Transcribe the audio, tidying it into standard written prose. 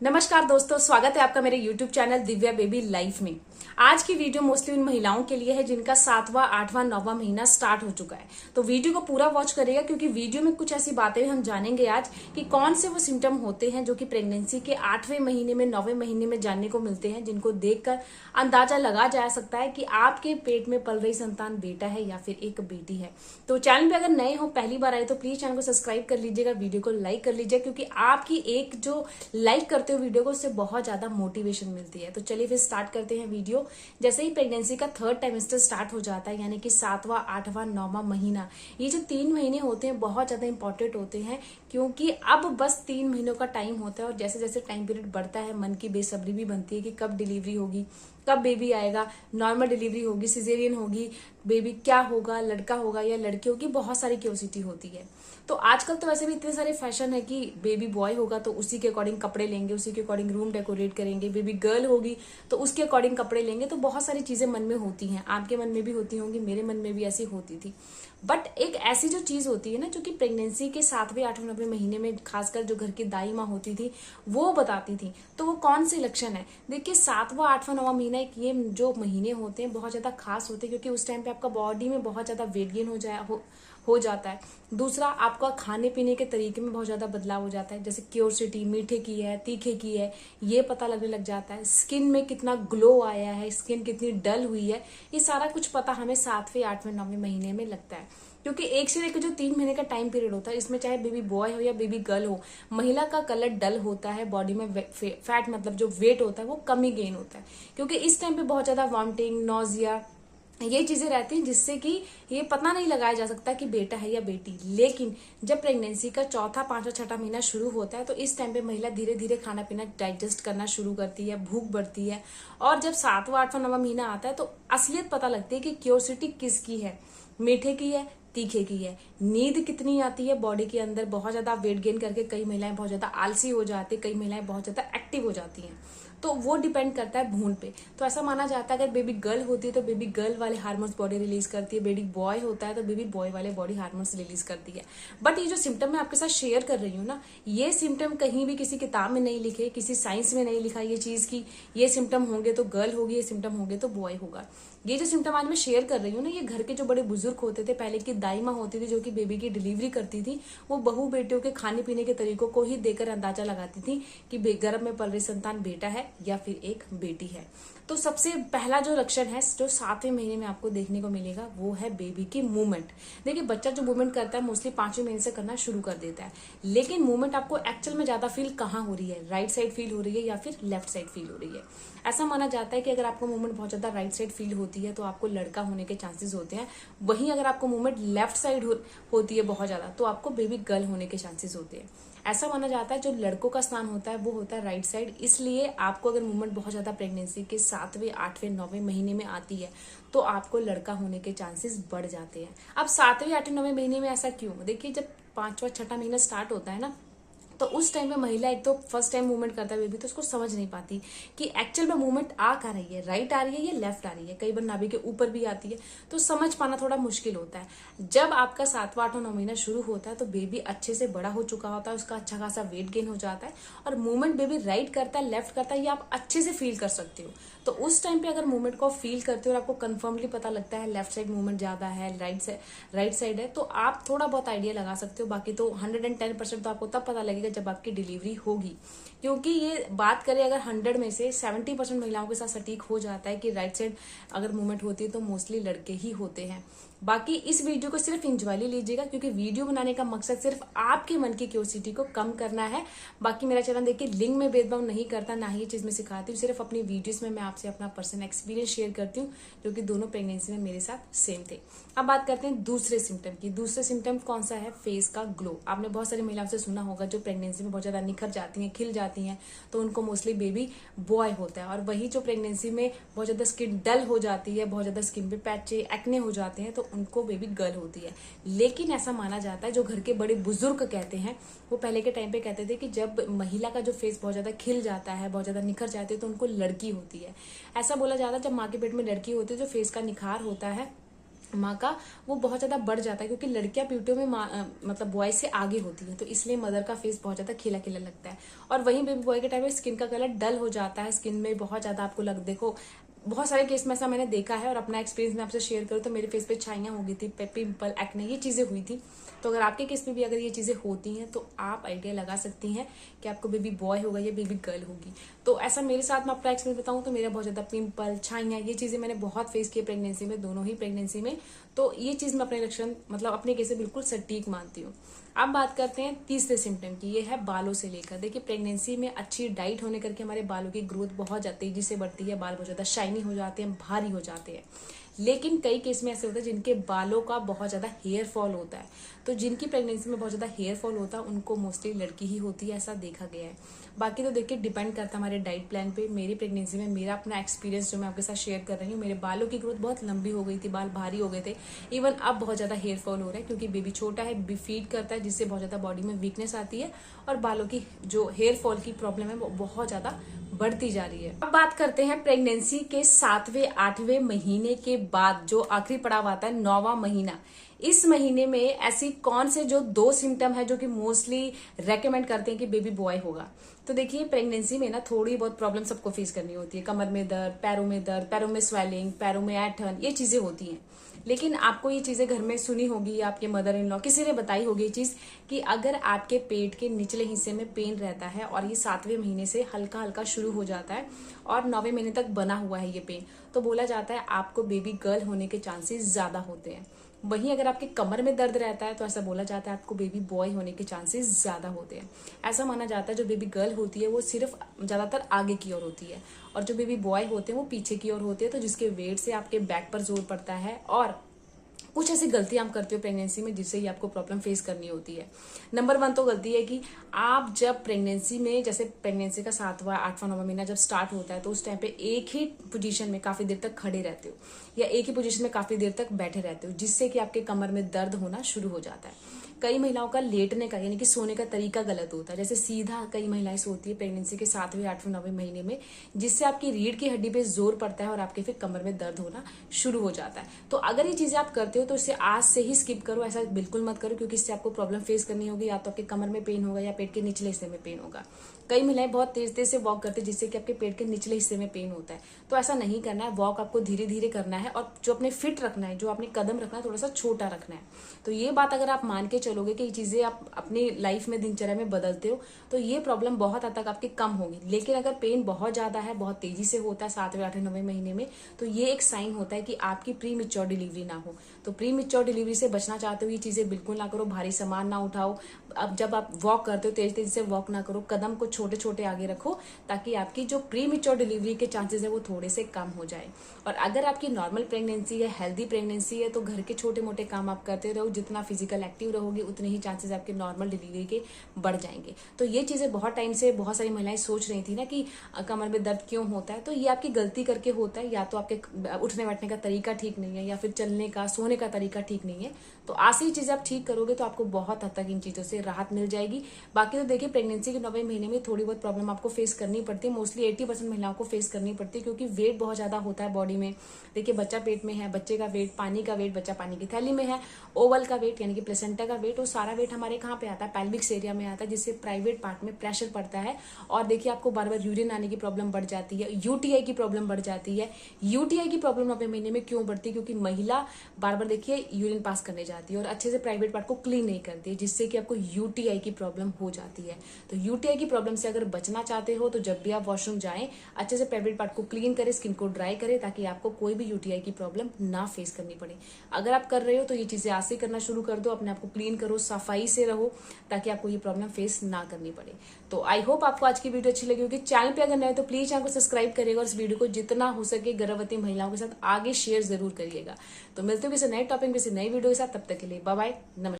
नमस्कार दोस्तों, स्वागत है आपका मेरे YouTube channel Divya baby life में। आज की वीडियो मोस्टली उन महिलाओं के लिए है जिनका 7वां, 8वां, 9वां महीना स्टार्ट हो चुका है। तो वीडियो को पूरा वॉच करिएगा क्योंकि वीडियो में कुछ ऐसी बातें हम जानेंगे आज कि कौन से वो सिम्टम होते हैं जो कि प्रेगनेंसी के 8वें महीने में, 9वें महीने में जानने को मिलते हैं, जिनको देखकर अंदाजा लगा जा सकता है कि आपके पेट में पल रही संतान बेटा है या फिर एक बेटी है। तो चैनल पे अगर नए हो, पहली बार आए तो प्लीज चैनल को सब्सक्राइब कर लीजिएगा, वीडियो को लाइक कर लीजिएगा क्योंकि आपकी एक जो लाइक करते हो वीडियो को, उससे बहुत ज्यादा मोटिवेशन मिलती है। तो चलिए फिर स्टार्ट करते हैं वीडियो। जैसे ही प्रेगनेंसी का थर्ड टाइमेस्टर स्टार्ट हो जाता है, यानी कि 7वां, 8वां, 9वां महीना, ये जो 3 महीने होते हैं बहुत ज्यादा इंपॉर्टेंट होते हैं क्योंकि अब बस 3 महीनों का टाइम होता है और जैसे जैसे टाइम पीरियड बढ़ता है मन की बेसब्री भी बनती है कि कब डिलीवरी होगी, कब बेबी आएगा, नॉर्मल डिलीवरी होगी, सिजेरियन होगी, बेबी क्या होगा, लड़का होगा या लड़की होगी, बहुत सारी क्यूरियोसिटी होती है। तो आजकल तो वैसे भी इतने सारे फैशन है कि बेबी बॉय होगा तो उसी के अकॉर्डिंग कपड़े लेंगे, उसी के अकॉर्डिंग रूम डेकोरेट करेंगे, बेबी गर्ल होगी तो उसके अकॉर्डिंग कपड़े लेंगे। तो बहुत सारी चीजें मन में होती हैं, आपके मन में भी होती होंगी, मेरे मन में भी ऐसी होती थी। बट एक ऐसी जो चीज होती है ना, जो कि प्रेगनेंसी के 7वें, 8वें, 9वें महीने में खासकर जो घर की दाई माँ होती थी वो बताती थी। तो वो कौन से लक्षण है? देखिए, 7वां, 8वां, 9वां महीना एक ये जो महीने होते हैं बहुत ज्यादा खास होते हैं क्योंकि उस टाइम पे आपका बॉडी में बहुत ज्यादा वेट गेन हो जाता है। दूसरा, आपका खाने पीने के तरीके में बहुत ज्यादा बदलाव हो जाता है, जैसे क्यूरसिटी मीठे की है, तीखे की है, ये पता लगने लग जाता है। स्किन में कितना ग्लो आया है, स्किन कितनी डल हुई है, ये सारा कुछ पता हमें 7वें, 8वें, 9वें महीने में लगता है। क्योंकि एक से लेकर जो 3 महीने का टाइम पीरियड होता है, इसमें चाहे बेबी बॉय हो या बेबी गर्ल हो, महिला का कलर डल होता है, बॉडी में फैट मतलब जो वेट होता है वो कमी गेन होता है क्योंकि इस टाइम पे बहुत ज्यादा वॉमिटिंग, नोजिया, ये चीजें रहती हैं जिससे कि ये पता नहीं लगाया जा सकता कि बेटा है या बेटी। लेकिन जब प्रेगनेंसी का चौथा, पांचवा, छठा महीना शुरू होता है तो इस टाइम पे महिला धीरे धीरे खाना पीना डाइजेस्ट करना शुरू करती है, भूख बढ़ती है। और जब 7वां, 8वां, 9वां महीना आता है तो असलियत पता लगती है कि क्यूरियोसिटी किसकी है, मीठे की है, तीखे की है, नींद कितनी आती है बॉडी के अंदर। बहुत ज्यादा वेट गेन करके कई महिलाएं बहुत ज्यादा आलसी हो जाती है, कई महिलाएं बहुत ज्यादा एक्टिव हो जाती हैं। तो वो डिपेंड करता है भ्रूण पे। तो ऐसा माना जाता है अगर बेबी गर्ल होती है तो बेबी गर्ल वाले हार्मोन्स बॉडी रिलीज करती है, बेबी बॉय होता है तो बेबी बॉय वाले बॉडी हार्मोन्स रिलीज करती है। बट ये जो सिम्टम मैं आपके साथ शेयर कर रही हूँ ना, ये सिम्टम कहीं भी किसी किताब में नहीं लिखे, किसी साइंस में नहीं लिखा ये चीज की ये सिम्टम होंगे तो गर्ल होगी, ये सिम्टम होंगे तो बॉय होगा। ये जो सिम्टम आज मैं शेयर कर रही हूँ ना, ये घर के जो बड़े बुजुर्ग होते थे, पहले की दाई माँ होती थी जो कि बेबी की डिलीवरी करती थी, वो बहू बेटियों के खाने पीने के तरीकों को ही देकर अंदाजा लगाती थी कि गर्भ में पल रही संतान बेटा है या फिर एक बेटी है। तो सबसे पहला जो लक्षण है जो 7वें महीने में आपको देखने को मिलेगा वो है बेबी की मूवमेंट। देखिए, बच्चा जो मूवमेंट करता है मोस्टली 5वें महीने से करना शुरू कर देता है, लेकिन मूवमेंट आपको एक्चुअल में ज्यादा फील कहाँ हो रही है, राइट साइड फील हो रही है या फिर लेफ्ट साइड फील हो रही है। ऐसा माना जाता है कि अगर आपको मूवमेंट बहुत ज्यादा राइट साइड फील होती है तो आपको लड़का होने के चांसेस होते हैं, वहीं अगर आपको मूवमेंट लेफ्ट साइड होती है बहुत ज्यादा तो आपको बेबी गर्ल होने के चांसेस होते हैं। ऐसा माना जाता है जो लड़कों का स्थान होता है वो होता है राइट साइड, इसलिए आपको अगर मूवमेंट बहुत ज्यादा प्रेगनेंसी के 7वें, 8वें, 9वें महीने में आती है तो आपको लड़का होने के चांसेस बढ़ जाते हैं। अब 7वें, 8वें, 9वें महीने में ऐसा क्यों? देखिए, जब 5वां, छठा महीना स्टार्ट होता है ना, तो उस टाइम में महिला एक तो फर्स्ट टाइम मूवमेंट करता है बेबी, तो उसको समझ नहीं पाती कि एक्चुअल में मूवमेंट आ कहाँ रही है, राइट आ रही है या लेफ्ट आ रही है। कई बार नाभि के ऊपर भी आती है, तो समझ पाना थोड़ा मुश्किल होता है। जब आपका 7वां, 8वां, 9वां महीना शुरू होता है तो बेबी अच्छे से बड़ा हो चुका होता है, उसका अच्छा खासा वेट गेन हो जाता है और मूवमेंट बेबी राइट करता है, लेफ्ट करता है, ये आप अच्छे से फील कर सकते हो। तो उस टाइम पे अगर मूवमेंट को फील करते हो और आपको कंफर्मली पता लगता है लेफ्ट साइड मूवमेंट ज्यादा है, राइट साइड है, तो आप थोड़ा बहुत आइडिया लगा सकते हो। बाकी तो 110% तो आपको तब पता लगेगा जब आपकी डिलीवरी होगी, क्योंकि ये बात करें अगर 100 में से 70% महिलाओं के साथ सटीक हो जाता है कि राइट साइड अगर मूवमेंट होती है तो मोस्टली लड़के ही होते हैं। बाकी इस वीडियो को सिर्फ इंजॉय लीजिएगा क्योंकि वीडियो बनाने का मकसद सिर्फ आपके मन की क्यूरियोसिटी को कम करना है। बाकी मेरा चैनल देखिए लिंग में भेदभाव नहीं करता, ना ही ये चीज मैं सिखाती हूँ, सिर्फ अपनी वीडियोस में मैं आपसे अपना पर्सनल एक्सपीरियंस शेयर करती हूँ जो कि दोनों प्रेगनेंसी में मेरे साथ सेम थे। अब बात करते हैं दूसरे सिम्टम की। दूसरे सिम्टम कौन सा है? फेस का ग्लो। आपने बहुत सारी महिलाओं से सुना होगा जो प्रेगनेंसी में बहुत ज्यादा निखर जाती हैं, खिल जाती हैं, तो उनको मोस्टली बेबी बॉय होता है। और वही जो प्रेगनेंसी में बहुत ज्यादा स्किन डल हो जाती है, बहुत ज्यादा स्किन पे पैचे, एक्ने हो जाते हैं, तो उनको बेबी गर्ल होती है। लेकिन ऐसा माना जाता है, जो घर के बड़े बुजुर्ग कहते हैं, वो पहले के टाइम पे कहते थे कि जब महिला का जो फेस बहुत ज्यादा खिल जाता है, बहुत ज्यादा निखर जाती है, तो उनको लड़की होती है। ऐसा बोला जाता है जब माँ के पेट में लड़की होती है, जो फेस का निखार होता है माँ का वो बहुत ज्यादा बढ़ जाता है, क्योंकि लड़कियां प्यूबर्टी में मतलब बॉय से आगे होती है, तो इसलिए मदर का फेस बहुत ज्यादा खिला खिला लगता है। और वहीं बेबी बॉय के टाइम में स्किन का कलर डल हो जाता है, स्किन में बहुत ज्यादा आपको देखो बहुत सारे केस में ऐसा मैंने देखा है, और अपना एक्सपीरियंस मैं आपसे शेयर करूँ तो मेरे फेस पे छाइयां हो गई थी, पिंपल, एक्ने, ये चीजें हुई थी। तो अगर आपके केस में भी अगर ये चीजें होती हैं तो आप आइडिया लगा सकती हैं कि आपको बेबी बॉय होगा या बेबी गर्ल होगी। तो ऐसा मेरे साथ मैं अपना एक्सपीरियंस बताऊं तो मेरा बहुत ज्यादा पिंपल, छाइयां, ये चीजें मैंने बहुत फेस की प्रेगनेंसी में, दोनों ही प्रेगनेंसी में। तो ये चीज मैं अपने लक्षण मतलब अपने केस से बिल्कुल सटीक मानती हूँ। अब बात करते हैं तीसरे सिम्टम की, ये है बालों से लेकर। देखिए प्रेगनेंसी में अच्छी डाइट होने करके हमारे बालों की ग्रोथ बहुत ज्यादा तेजी से बढ़ती है, बाल बहुत ज्यादा शाइनी हो जाते हैं, भारी हो जाते हैं। लेकिन कई केस में ऐसे होता है जिनके बालों का बहुत ज्यादा हेयर फॉल होता है। तो जिनकी प्रेगनेंसी में बहुत ज्यादा हेयर फॉल होता है उनको मोस्टली लड़की ही होती है, ऐसा देखा गया है। बाकी तो देखिए डिपेंड करता है हमारे डाइट प्लान पे। मेरी प्रेगनेंसी में मेरा अपना एक्सपीरियंस जो मैं आपके साथ शेयर कर रही हूँ, मेरे बालों की ग्रोथ बहुत लंबी हो गई थी, बाल भारी हो गए थे। इवन अब बहुत ज्यादा हेयर फॉल हो रहा है, क्योंकि बेबी छोटा है, फीड करता है, जिससे बहुत ज्यादा बॉडी में वीकनेस आती है और बालों की जो हेयर फॉल की प्रॉब्लम है वो बहुत ज्यादा बढ़ती जा रही है। अब बात करते हैं प्रेगनेंसी के 7वें 8वें महीने के बाद जो आखिरी पड़ाव आता है, 9वां महीना। इस महीने में ऐसी कौन से जो 2 सिम्टम है जो कि मोस्टली रेकमेंड करते हैं कि बेबी बॉय होगा। तो देखिए प्रेगनेंसी में ना थोड़ी बहुत प्रॉब्लम सबको फेस करनी होती है, कमर में दर्द, पैरों में स्वेलिंग, पैरों में ऐंठन, ये चीजें होती हैं। लेकिन आपको ये चीजें घर में सुनी होगी, आपके मदर इन लॉ किसी ने बताई होगी ये चीज, कि अगर आपके पेट के निचले हिस्से में पेन रहता है और ये 7वें महीने से हल्का हल्का शुरू हो जाता है और 9वें महीने तक बना हुआ है ये पेन, तो बोला जाता है आपको बेबी गर्ल होने के चांसेस ज्यादा होते हैं। वहीं अगर आपके कमर में दर्द रहता है तो ऐसा बोला जाता है आपको बेबी बॉय होने के चांसेस ज्यादा होते हैं। ऐसा माना जाता है जो बेबी गर्ल होती है वो सिर्फ ज्यादातर आगे की ओर होती है, और जो बेबी बॉय होते हैं वो पीछे की ओर होते हैं। तो जिसके वेट से आपके बैक पर जोर पड़ता है, और कुछ ऐसी गलतियां आप करते हो प्रेगनेंसी में जिससे ही आपको प्रॉब्लम फेस करनी होती है। नंबर 1 तो गलती है कि आप जब प्रेगनेंसी में, जैसे प्रेगनेंसी का 7वां 8वां 9वां महीना जब स्टार्ट होता है तो उस टाइम पे एक ही पोजीशन में काफी देर तक खड़े रहते हो, या एक ही पोजीशन में काफी देर तक बैठे रहते हो, जिससे कि आपके कमर में दर्द होना शुरू हो जाता है। कई महिलाओं का लेटने का यानी कि सोने का तरीका गलत होता है, जैसे सीधा कई महिलाएं सोती है प्रेगनेंसी के 7वें 8वें 9वें महीने में, जिससे आपकी रीढ़ की हड्डी पे जोर पड़ता है और आपके फिर कमर में दर्द होना शुरू हो जाता है। तो अगर ये चीजें आप करते हो तो इसे आज से ही स्किप करो, ऐसा बिल्कुल मत करो, क्योंकि इससे आपको प्रॉब्लम फेस करनी होगी, या तो आपके कमर में पेन होगा या पेट के निचले हिस्से में पेन होगा। कई महिलाएं बहुत तेज तेज से वॉक करती है जिससे कि आपके पेट के निचले हिस्से में पेन होता है, तो ऐसा नहीं करना है। वॉक आपको धीरे धीरे करना है, और जो अपने फिट रखना है, जो आपने कदम रखना है थोड़ा सा छोटा रखना है। तो ये बात अगर आप मान के चलोगे कि ये चीजें आप अपनी लाइफ में दिनचर्या में बदलते हो तो ये प्रॉब्लम बहुत हद तक आपकी कम होगी। लेकिन अगर पेन बहुत ज्यादा है, बहुत तेजी से होता है 7वें 8वें 9वें महीने में, तो ये एक साइन होता है कि आपकी प्री मैच्योर डिलीवरी ना हो। तो प्री मैच्योर डिलीवरी से बचना चाहते हो ये चीजें बिल्कुल ना करो, भारी सामान ना उठाओ। अब जब आप वॉक करते हो तेज तेजी से वॉक ना करो, कदम को छोटे छोटे आगे रखो, ताकि आपकी जो प्री मैच्योर डिलीवरी के चांसेस है वो थोड़े से कम हो जाए। और अगर आपकी नॉर्मल प्रेगनेंसी है, हेल्दी प्रेगनेंसी है, तो घर के छोटे मोटे काम आप करते रहो, जितना फिजिकल एक्टिव रहोगे उतने ही चांसेस आपके नॉर्मल डिलीवरी के बढ़ जाएंगे। तो ये चीजें बहुत टाइम से बहुत सारी महिलाएं सोच रही थी ना कि कमर में दर्द क्यों होता है, तो ये आपकी गलती करके होता है, या तो आपके उठने बैठने का तरीका ठीक नहीं है, या फिर चलने का सोने का तरीका ठीक नहीं है। तो आज से ये चीजें आप ठीक करोगे तो आपको बहुत हद तक इन चीजों से राहत मिल जाएगी। बाकी तो देखिए प्रेगनेंसी के 9वें महीने में थोड़ी बहुत प्रॉब्लम आपको फेस करनी पड़ती है, मोस्टली 80% महिलाओं को फेस करनी पड़ती है, क्योंकि वेट बहुत ज्यादा होता है बॉडी में। देखिए बच्चा पेट में है, बच्चे का वेट, पानी का वेट, बच्चा पानी की थैली में है, ओवल का वेट यानी कि प्लेसेंटा का वेट, वो सारा वेट हमारे कहाँ पे आता है, पेल्विक एरिया में आता है, जिससे प्राइवेट पार्ट में प्रेशर पड़ता है। और देखिए आपको बार बार यूरिन आने की प्रॉब्लम बढ़ जाती है, यूटीआई की प्रॉब्लम बढ़ जाती है। यूटीआई की प्रॉब्लम 9वें महीने में क्यों बढ़ती है, क्योंकि महिला बार बार देखिए यूरिन पास करने जाती है और अच्छे से प्राइवेट पार्ट को क्लीन नहीं करती है, जिससे कि आपको यूटीआई की प्रॉब्लम हो जाती है। तो यूटीआई की प्रॉब्लम से अगर बचना चाहते हो तो जब भी आप वॉशरूम जाएं अच्छे से प्राइवेट पार्ट को क्लीन करें, स्किन को ड्राई करें, ताकि आपको कोई भी यूटीआई की प्रॉब्लम ना फेस करनी पड़े। अगर आप कर रहे हो तो ये चीजें आज से करना शुरू कर दो, अपने आप को क्लीन करो, सफाई से रहो, ताकि आपको ये प्रॉब्लम फेस ना करनी पड़े। तो आई होप आपको आज की वीडियो अच्छी लगी होगी। चैनल पे अगर नए तो प्लीज चैनल को सब्सक्राइब करिएगा, और इस वीडियो को जितना हो सके गर्भवती महिलाओं के साथ आगे शेयर जरूर करिएगा। तो मिलते हैं किसी नए टॉपिक किसी नई वीडियो के साथ, तब तक के लिए बाय बाय, नमस्कार।